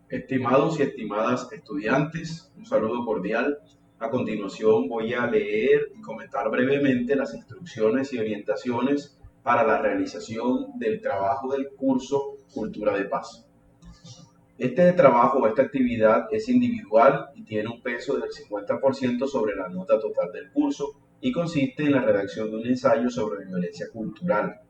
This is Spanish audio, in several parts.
Estimados y estimadas estudiantes, un saludo cordial. A continuación voy a leer y comentar brevemente las instrucciones y orientaciones para la realización del trabajo del curso Cultura de Paz. Este trabajo o esta actividad es individual y tiene un peso del 50% sobre la nota total del curso y consiste en la redacción de un ensayo sobre violencia cultural,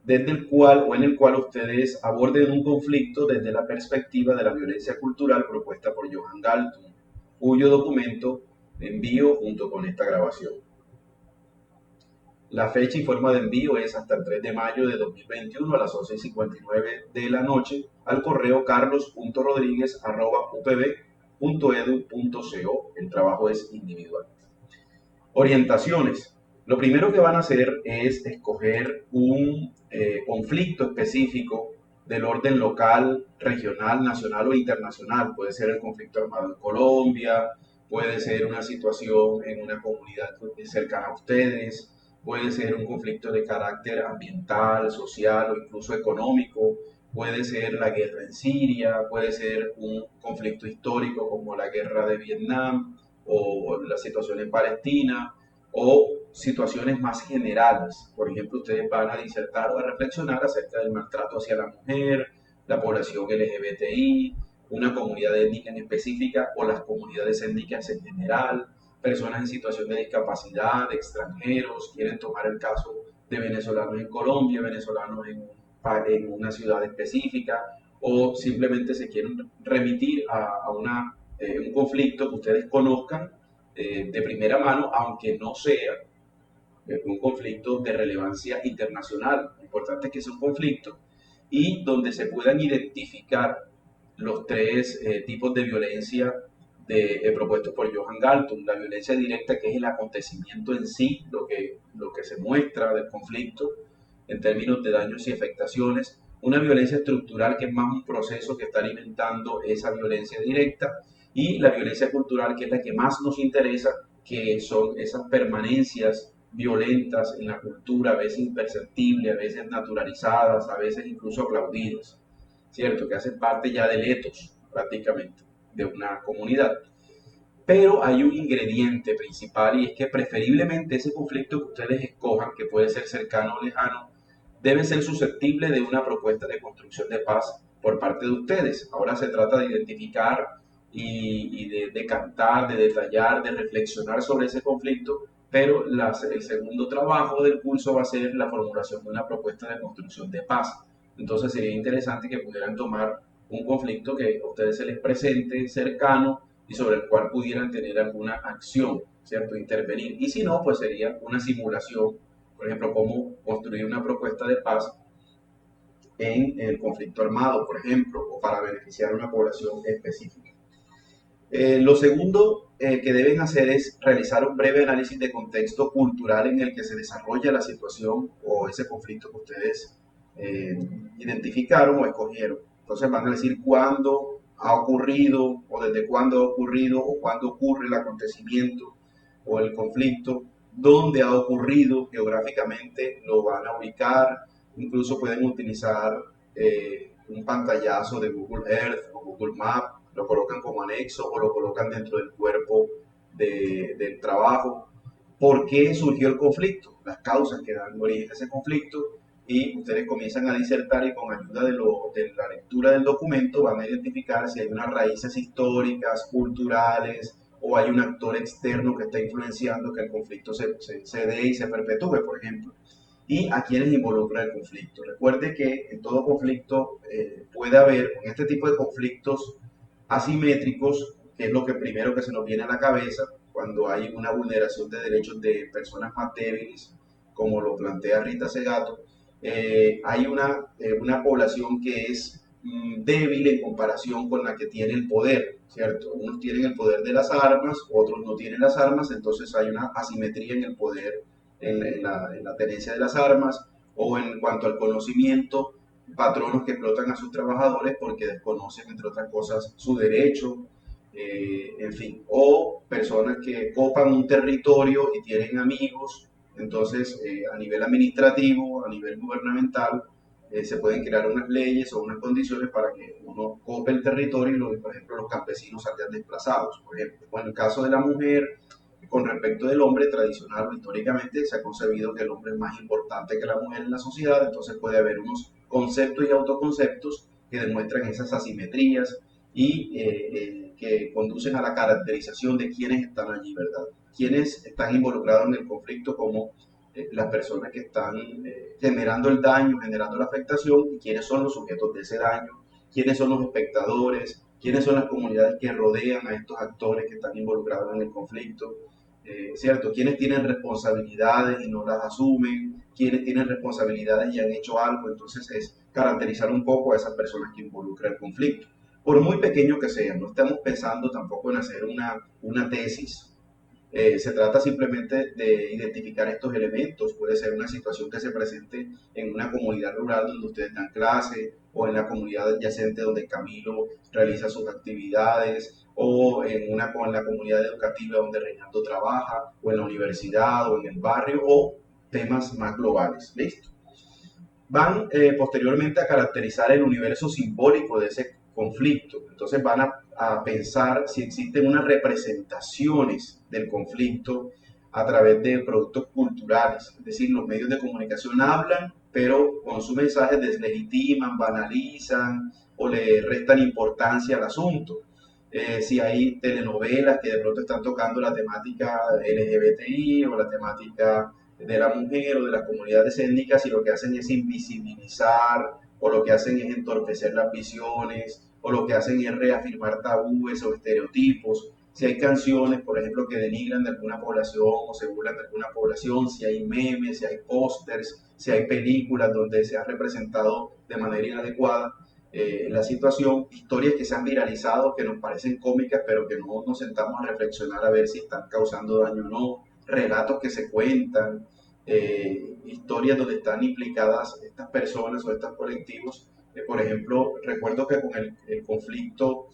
desde el cual o en el cual ustedes aborden un conflicto desde la perspectiva de la violencia cultural propuesta por Johan Galtung, cuyo documento envío junto con esta grabación. La fecha y forma de envío es hasta el 3 de mayo de 2021 a las 11:59 de la noche al correo carlos.rodriguez@upb.edu.co. El trabajo es individual. Orientaciones. Lo primero que van a hacer es escoger un conflicto específico del orden local, regional, nacional o internacional. Puede ser el conflicto armado en Colombia, puede ser una situación en una comunidad cercana a ustedes, puede ser un conflicto de carácter ambiental, social o incluso económico, puede ser la guerra en Siria, puede ser un conflicto histórico como la guerra de Vietnam o la situación en Palestina, o situaciones más generales. Por ejemplo, ustedes van a disertar o a reflexionar acerca del maltrato hacia la mujer, la población LGBTI, una comunidad étnica en específica o las comunidades étnicas en general, personas en situación de discapacidad, extranjeros, quieren tomar el caso de venezolanos en Colombia, venezolanos en una ciudad específica, o simplemente se quieren remitir a un conflicto que ustedes conozcan de primera mano, aunque no sea un conflicto de relevancia internacional. Lo importante es que sea un conflicto y donde se puedan identificar los tres tipos de violencia propuestos por Johan Galtung. La violencia directa, que es el acontecimiento en sí, lo que se muestra del conflicto en términos de daños y afectaciones. Una violencia estructural, que es más un proceso que está alimentando esa violencia directa. Y la violencia cultural, que es la que más nos interesa, que son esas permanencias violentas en la cultura, a veces imperceptibles, a veces naturalizadas, a veces incluso aplaudidas, ¿cierto? Que hacen parte ya del etos prácticamente de una comunidad. Pero hay un ingrediente principal y es que preferiblemente ese conflicto que ustedes escojan, que puede ser cercano o lejano, debe ser susceptible de una propuesta de construcción de paz por parte de ustedes. Ahora se trata de identificar y de cantar, de detallar, de reflexionar sobre ese conflicto, pero el segundo trabajo del curso va a ser la formulación de una propuesta de construcción de paz. Entonces sería interesante que pudieran tomar un conflicto que a ustedes se les presente cercano y sobre el cual pudieran tener alguna acción, ¿cierto? Intervenir. Y si no, pues sería una simulación, por ejemplo, cómo construir una propuesta de paz en el conflicto armado, por ejemplo, o para beneficiar a una población específica. Lo segundo que deben hacer es realizar un breve análisis de contexto cultural en el que se desarrolla la situación o ese conflicto que ustedes eh, identificaron o escogieron. Entonces van a decir cuándo ha ocurrido o desde cuándo ha ocurrido o cuándo ocurre el acontecimiento o el conflicto, dónde ha ocurrido geográficamente, lo van a ubicar, incluso pueden utilizar un pantallazo de Google Earth o Google Maps, lo colocan como anexo o lo colocan dentro del cuerpo del trabajo. ¿Por qué surgió el conflicto? Las causas que dan origen a ese conflicto, y ustedes comienzan a disertar y con ayuda de la lectura del documento van a identificar si hay unas raíces históricas, culturales, o hay un actor externo que está influenciando que el conflicto se dé y se perpetúe, por ejemplo. Y a quienes involucra el conflicto. Recuerde que en todo conflicto puede haber, en este tipo de conflictos asimétricos, que es lo que primero que se nos viene a la cabeza cuando hay una vulneración de derechos de personas más débiles, como lo plantea Rita Segato, hay una población que es débil en comparación con la que tiene el poder, ¿cierto? Unos tienen el poder de las armas, otros no tienen las armas, entonces hay una asimetría en el poder, en la tenencia de las armas, o en cuanto al conocimiento, patronos que explotan a sus trabajadores porque desconocen, entre otras cosas, su derecho, en fin, o personas que copan un territorio y tienen amigos, entonces a nivel administrativo, a nivel gubernamental, se pueden crear unas leyes o unas condiciones para que uno cope el territorio y, por ejemplo, los campesinos salgan desplazados. Por ejemplo, en el caso de la mujer, con respecto del hombre, tradicional o históricamente se ha concebido que el hombre es más importante que la mujer en la sociedad, entonces puede haber unos conceptos y autoconceptos que demuestran esas asimetrías y que conducen a la caracterización de quienes están allí, ¿verdad? Quienes están involucrados en el conflicto como las personas que están generando el daño, generando la afectación, y quiénes son los sujetos de ese daño, quiénes son los espectadores, quiénes son las comunidades que rodean a estos actores que están involucrados en el conflicto, ¿cierto? Quiénes tienen responsabilidades y no las asumen, quiénes tienen responsabilidades y han hecho algo, entonces es caracterizar un poco a esas personas que involucran el conflicto. Por muy pequeño que sea, no estamos pensando tampoco en hacer una tesis. Se trata simplemente de identificar estos elementos. Puede ser una situación que se presente en una comunidad rural donde ustedes dan clase, o en la comunidad adyacente donde Camilo realiza sus actividades, o en la comunidad educativa donde Reinaldo trabaja, o en la universidad, o en el barrio, o temas más globales. ¿Listo? Van posteriormente a caracterizar el universo simbólico de ese conflicto. Entonces van a pensar si existen unas representaciones del conflicto a través de productos culturales. Es decir, los medios de comunicación hablan, pero con sus mensajes deslegitiman, banalizan o le restan importancia al asunto. Si hay telenovelas que de pronto están tocando la temática LGBTI o la temática de la mujer o de las comunidades étnicas, y lo que hacen es invisibilizar, o lo que hacen es entorpecer las visiones, o lo que hacen es reafirmar tabúes o estereotipos. Si hay canciones, por ejemplo, que denigran de alguna población o se burlan de alguna población, si hay memes, si hay pósters, si hay películas donde se ha representado de manera inadecuada la situación, historias que se han viralizado que nos parecen cómicas, pero que no nos sentamos a reflexionar a ver si están causando daño o no, relatos que se cuentan, historias donde están implicadas estas personas o estos colectivos. Por ejemplo, recuerdo que con el conflicto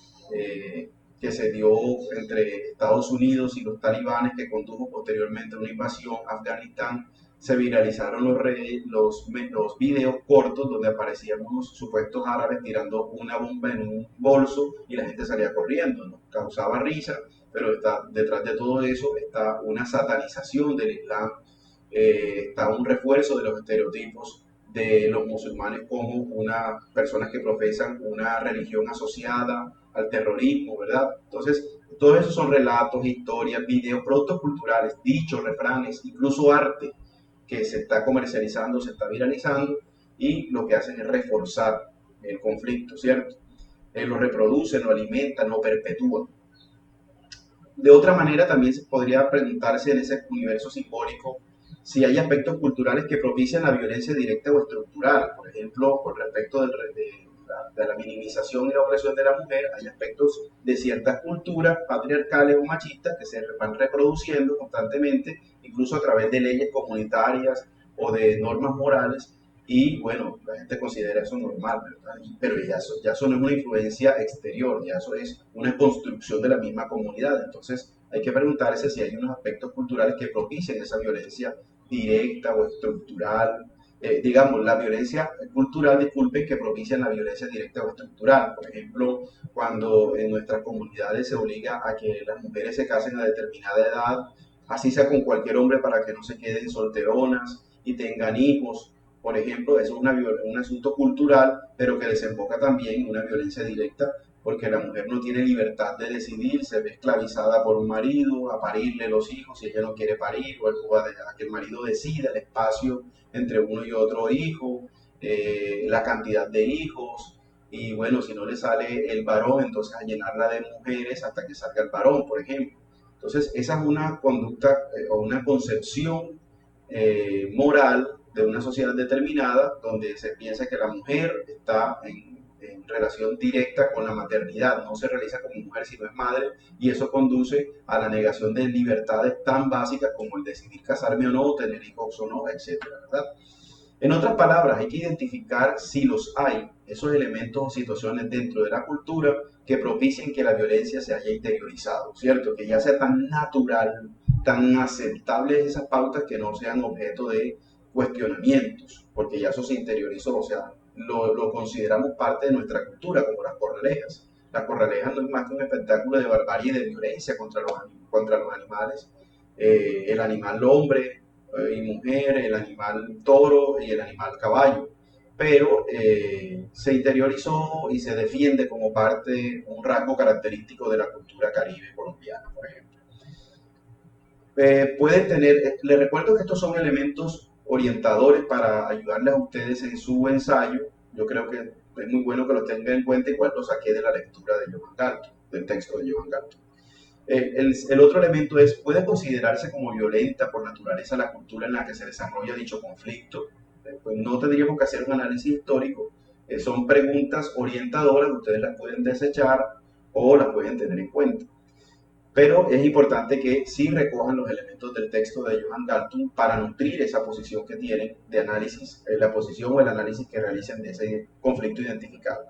que se dio entre Estados Unidos y los talibanes, que condujo posteriormente a una invasión a Afganistán, se viralizaron los videos cortos donde aparecían unos supuestos árabes tirando una bomba en un bolso y la gente salía corriendo. Nos causaba risa, pero detrás de todo eso está una satanización del Islam, está un refuerzo de los estereotipos de los musulmanes como unas personas que profesan una religión asociada al terrorismo, ¿verdad? Entonces, todos esos son relatos, historias, videos, productos culturales, dichos, refranes, incluso arte que se está comercializando, se está viralizando, y lo que hacen es reforzar el conflicto, ¿cierto? Lo reproducen, lo alimentan, lo perpetúan. De otra manera, también se podría preguntarse en ese universo simbólico si hay aspectos culturales que propician la violencia directa o estructural. Por ejemplo, con respecto de la minimización y la opresión de la mujer, hay aspectos de ciertas culturas patriarcales o machistas que se van reproduciendo constantemente, incluso a través de leyes comunitarias o de normas morales, y bueno, la gente considera eso normal, ¿verdad? Pero ya eso no es una influencia exterior, ya eso es una construcción de la misma comunidad. Entonces hay que preguntarse si hay unos aspectos culturales que propicien esa violencia directa o estructural. Digamos, la violencia cultural, disculpen, que propician la violencia directa o estructural. Por ejemplo, cuando en nuestras comunidades se obliga a que las mujeres se casen a determinada edad, así sea con cualquier hombre, para que no se queden solteronas y tengan hijos. Por ejemplo, eso es un asunto cultural, pero que desemboca también en una violencia directa, porque la mujer no tiene libertad de decidir, se ve esclavizada por un marido, a parirle los hijos si ella no quiere parir, o a que el marido decida el espacio entre uno y otro hijo, la cantidad de hijos, y bueno, si no le sale el varón, entonces a llenarla de mujeres hasta que salga el varón, por ejemplo. Entonces, esa es una conducta o una concepción moral de una sociedad determinada, donde se piensa que la mujer está en relación directa con la maternidad, no se realiza como mujer sino es madre, y eso conduce a la negación de libertades tan básicas como el decidir casarme o no, tener hijos o no, etcétera, ¿verdad? En otras palabras, hay que identificar si los hay, esos elementos o situaciones dentro de la cultura que propicien que la violencia se haya interiorizado, ¿cierto? Que ya sea tan natural, tan aceptable esas pautas que no sean objeto de cuestionamientos, porque ya eso se interiorizó. O sea, lo consideramos parte de nuestra cultura, como las corralejas. Las corralejas no es más que un espectáculo de barbarie y de violencia contra los animales. El animal hombre y mujer, el animal toro y el animal caballo. Pero se interiorizó y se defiende como parte, un rasgo característico de la cultura caribe colombiana, por ejemplo. Pueden tener, les recuerdo que estos son elementos orientadores para ayudarles a ustedes en su ensayo. Yo creo que es muy bueno que lo tengan en cuenta, igual lo saqué de la lectura de Johan Galton, del texto de Johan Galton. El otro elemento es, ¿puede considerarse como violenta por naturaleza la cultura en la que se desarrolla dicho conflicto? Pues no tendríamos que hacer un análisis histórico, son preguntas orientadoras, ustedes las pueden desechar o las pueden tener en cuenta. Pero es importante que sí recojan los elementos del texto de Johan Galtung para nutrir esa posición que tienen de análisis, la posición o el análisis que realicen de ese conflicto identificado.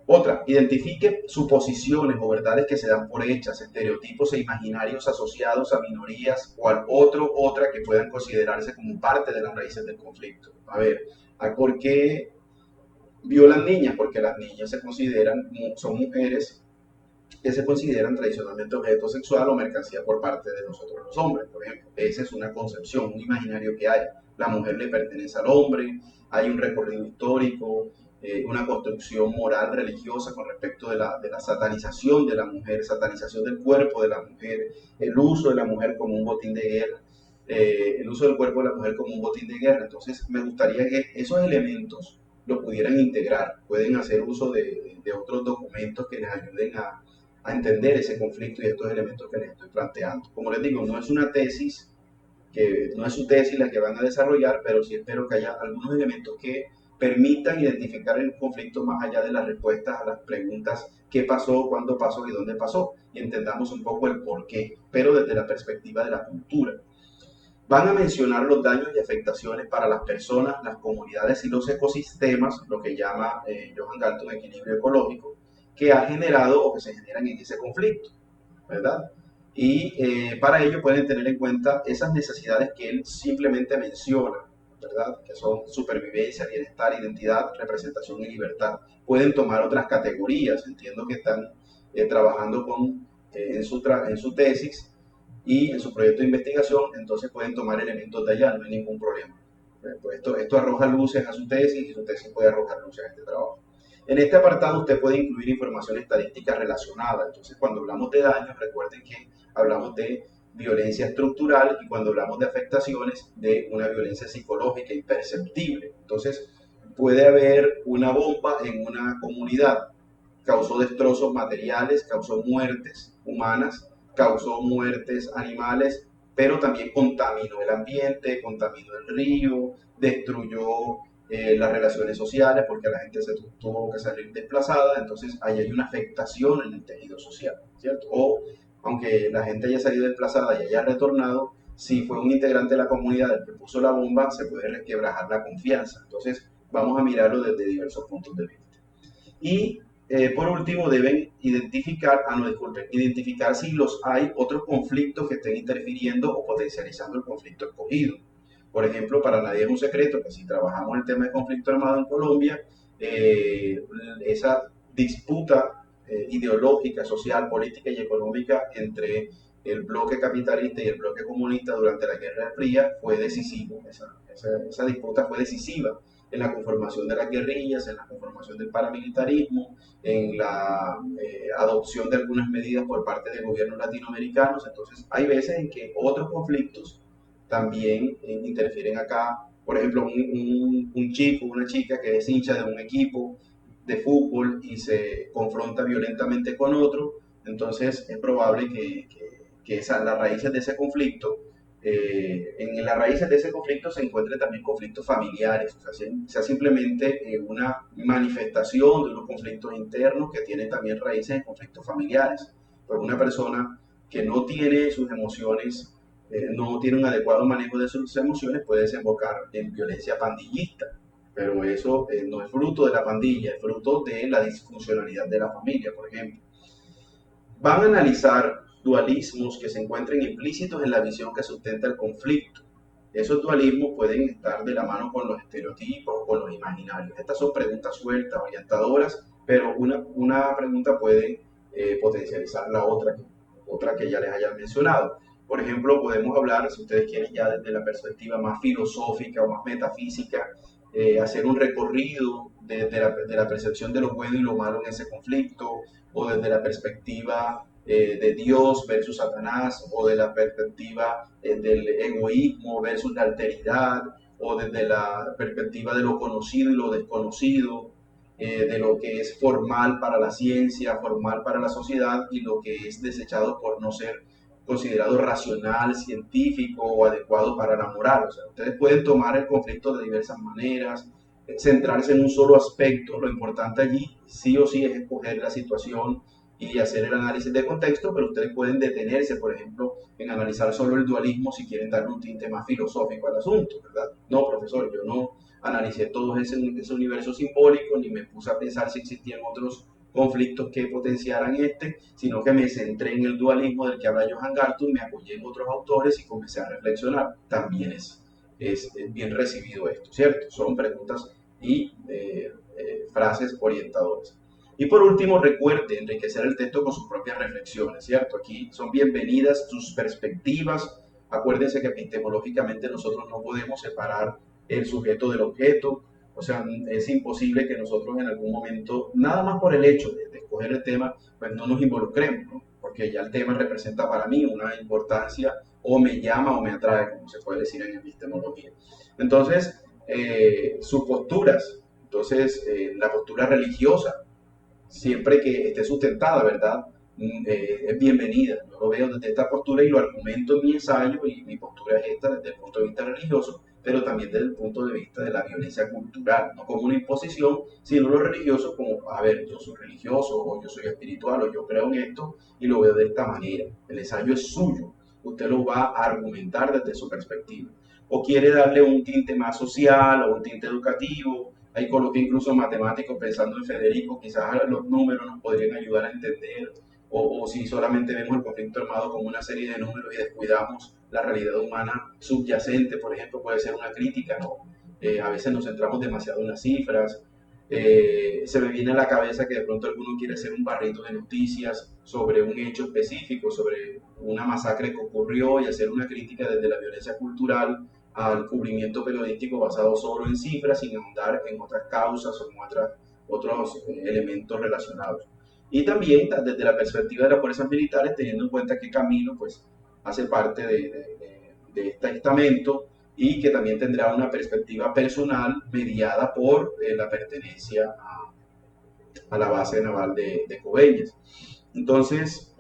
Otra, identifique suposiciones o verdades que se dan por hechas, estereotipos e imaginarios asociados a minorías o al otra que puedan considerarse como parte de las raíces del conflicto. A ver, ¿por qué violan niñas? Porque las niñas se consideran, son mujeres que se consideran tradicionalmente objeto sexual o mercancía por parte de nosotros los hombres, por ejemplo. Esa es una concepción, un imaginario que hay. La mujer le pertenece al hombre, hay un recorrido histórico, una construcción moral religiosa con respecto de la satanización de la mujer, satanización del cuerpo de la mujer, el uso de la mujer como un botín de guerra, el uso del cuerpo de la mujer como un botín de guerra. Entonces me gustaría que esos elementos lo pudieran integrar, pueden hacer uso de otros documentos que les ayuden a entender ese conflicto y estos elementos que les estoy planteando. Como les digo, no es una tesis, que no es su tesis la que van a desarrollar, pero sí espero que haya algunos elementos que permitan identificar el conflicto más allá de las respuestas a las preguntas qué pasó, cuándo pasó y dónde pasó, y entendamos un poco el por qué, pero desde la perspectiva de la cultura. Van a mencionar los daños y afectaciones para las personas, las comunidades y los ecosistemas, lo que llama Johan Galtung equilibrio ecológico, que ha generado o que se generan en ese conflicto, ¿verdad? Y para ello pueden tener en cuenta esas necesidades que él simplemente menciona, ¿verdad? Que son supervivencia, bienestar, identidad, representación y libertad. Pueden tomar otras categorías, entiendo que están trabajando en su tesis y en su proyecto de investigación, entonces pueden tomar elementos de allá, no hay ningún problema. Pues esto arroja luces a su tesis y su tesis puede arrojar luces a este trabajo. En este apartado usted puede incluir información estadística relacionada. Entonces, cuando hablamos de daños, recuerden que hablamos de violencia estructural y cuando hablamos de afectaciones, de una violencia psicológica imperceptible. Entonces, puede haber una bomba en una comunidad, causó destrozos materiales, causó muertes humanas, causó muertes animales, pero también contaminó el ambiente, contaminó el río, destruyó las relaciones sociales porque la gente se tuvo que salir desplazada, entonces ahí hay una afectación en el tejido social, ¿cierto? O aunque la gente haya salido desplazada y haya retornado, si fue un integrante de la comunidad el que puso la bomba, se puede resquebrajar la confianza. Entonces vamos a mirarlo desde diversos puntos de vista. Y por último, deben identificar, no disculpen, identificar si los hay otros conflictos que estén interfiriendo o potencializando el conflicto escogido. Por ejemplo, para nadie es un secreto que si trabajamos el tema de conflicto armado en Colombia, esa disputa ideológica, social, política y económica entre el bloque capitalista y el bloque comunista durante la Guerra Fría fue decisivo. Esa disputa fue decisiva en la conformación de las guerrillas, en la conformación del paramilitarismo, en la adopción de algunas medidas por parte de gobiernos latinoamericanos. Entonces, hay veces en que otros conflictos también interfieren acá. Por ejemplo, un chico, una chica que es hincha de un equipo de fútbol y se confronta violentamente con otro, entonces es probable que las raíces de ese conflicto en las raíces de ese conflicto se encuentren también conflictos familiares, o sea simplemente una manifestación de unos conflictos internos que tienen también raíces en conflictos familiares. Pues una persona que no tiene sus emociones, no tiene un adecuado manejo de sus emociones, puede desembocar en violencia pandillista, pero eso no es fruto de la pandilla, es fruto de la disfuncionalidad de la familia, por ejemplo. Van a analizar dualismos que se encuentren implícitos en la visión que sustenta el conflicto. esos dualismos pueden estar de la mano con los estereotipos o con los imaginarios. Estas son preguntas sueltas, orientadoras, pero una pregunta puede potencializar la otra que ya les haya mencionado. Por ejemplo, podemos hablar, si ustedes quieren, ya desde la perspectiva más filosófica o más metafísica, hacer un recorrido de la percepción de lo bueno y lo malo en ese conflicto, o desde la perspectiva de Dios versus Satanás, o de la perspectiva del egoísmo versus la alteridad, o desde la perspectiva de lo conocido y lo desconocido, de lo que es formal para la ciencia, formal para la sociedad, y lo que es desechado por no ser considerado racional, científico o adecuado para la moral. O sea, ustedes pueden tomar el conflicto de diversas maneras, centrarse en un solo aspecto. Lo importante allí sí o sí es escoger la situación y hacer el análisis de contexto, pero ustedes pueden detenerse, por ejemplo, en analizar solo el dualismo si quieren darle un tinte más filosófico al asunto, ¿verdad? No, profesor, yo no analicé todo ese universo simbólico, ni me puse a pensar si existían otros conflictos que potenciaran sino que me centré en el dualismo del que habla Johann Galtung, me apoyé en otros autores y comencé a reflexionar. También es bien recibido esto, ¿cierto? Son preguntas y frases orientadoras. Y por último, recuerde enriquecer el texto con sus propias reflexiones, ¿cierto? Aquí son bienvenidas sus perspectivas. Acuérdense que epistemológicamente nosotros no podemos separar el sujeto del objeto. O sea, es imposible que nosotros en algún momento, nada más por el hecho de escoger el tema, pues no nos involucremos, ¿no? Porque ya el tema representa para mí una importancia o me llama o me atrae, como se puede decir en epistemología. Entonces, sus posturas, la postura religiosa, siempre que esté sustentada, ¿verdad? Es bienvenida. Yo lo veo desde esta postura y lo argumento en mi ensayo, y mi postura es esta desde el punto de vista religioso, pero también desde el punto de vista de la violencia cultural, no como una imposición, sino lo religioso como, a ver, yo soy religioso, o yo soy espiritual, o yo creo en esto, y lo veo de esta manera. El ensayo es suyo, usted lo va a argumentar desde su perspectiva. O quiere darle un tinte más social o un tinte educativo. Ahí coloqué incluso matemáticos pensando en Federico, quizás los números nos podrían ayudar a entender, o si solamente vemos el conflicto armado como una serie de números y descuidamos la realidad humana subyacente, por ejemplo, puede ser una crítica, ¿no? A veces nos centramos demasiado en las cifras. Se me viene a la cabeza que de pronto alguno quiere hacer un barrito de noticias sobre un hecho específico, sobre una masacre que ocurrió, y hacer una crítica desde la violencia cultural al cubrimiento periodístico basado solo en cifras, sin ahondar en otras causas o en otros elementos relacionados. Y también desde la perspectiva de las fuerzas militares, teniendo en cuenta que Camilo pues, hace parte de este estamento, y que también tendrá una perspectiva personal mediada por la pertenencia a la base naval de Coveñas. Entonces,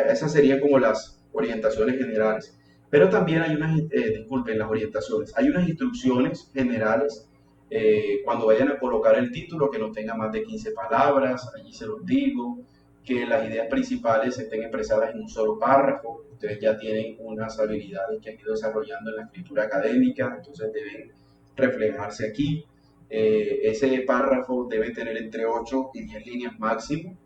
esas serían como las orientaciones generales. Pero también hay unas, disculpen, las orientaciones, hay unas instrucciones generales cuando vayan a colocar el título que no tenga más de 15 palabras, allí se los digo, que las ideas principales estén expresadas en un solo párrafo. Ustedes ya tienen unas habilidades que han ido desarrollando en la escritura académica, entonces deben reflejarse aquí. Ese párrafo debe tener entre 8 y 10 líneas máximo.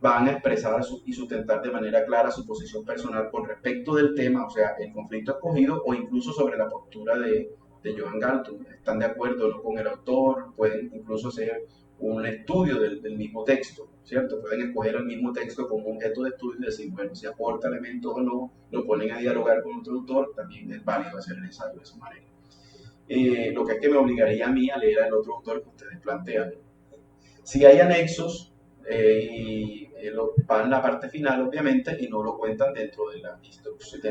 Van a expresar y sustentar de manera clara su posición personal con respecto del tema, o sea, el conflicto escogido, o incluso sobre la postura de Johann Galtung. Están de acuerdo, ¿no?, con el autor, pueden incluso hacer un estudio del mismo texto, ¿cierto? Pueden escoger el mismo texto como objeto de estudio y decir, bueno, si aporta elementos o no, lo ponen a dialogar con otro autor, también es válido hacer el ensayo de esa manera. Lo que es que me obligaría a mí a leer al otro autor que ustedes plantean. Si hay anexos, van en la parte final, obviamente, y no lo cuentan dentro de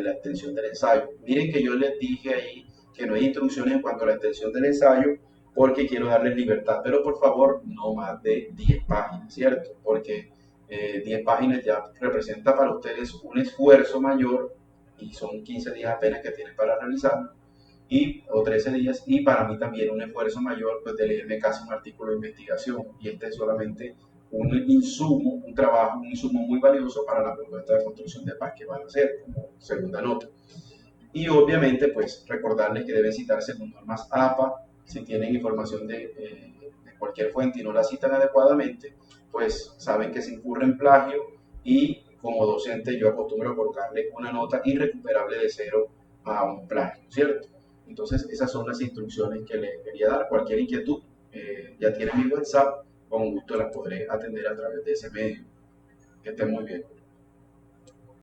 la extensión del ensayo. Miren que yo les dije ahí que no hay instrucciones en cuanto a la extensión del ensayo, porque quiero darles libertad, pero por favor, no más de 10 páginas, ¿cierto? Porque 10 páginas ya representa para ustedes un esfuerzo mayor, y son 15 días apenas que tienen para realizarlo, o 13 días, y para mí también un esfuerzo mayor, pues, de leerme casi un artículo de investigación, y este es solamente un insumo, un trabajo, un insumo muy valioso para la propuesta de construcción de paz que van a hacer como segunda nota. Y obviamente, pues, recordarles que deben citarse con normas APA. Si tienen información de cualquier fuente y no la citan adecuadamente, pues saben que se incurre en plagio, y como docente yo acostumbro a colocarle una nota irrecuperable de 0 a un plagio, ¿cierto? Entonces, esas son las instrucciones que les quería dar. Cualquier inquietud, ya tienen mi WhatsApp, con gusto las podré atender a través de ese medio. Que estén muy bien.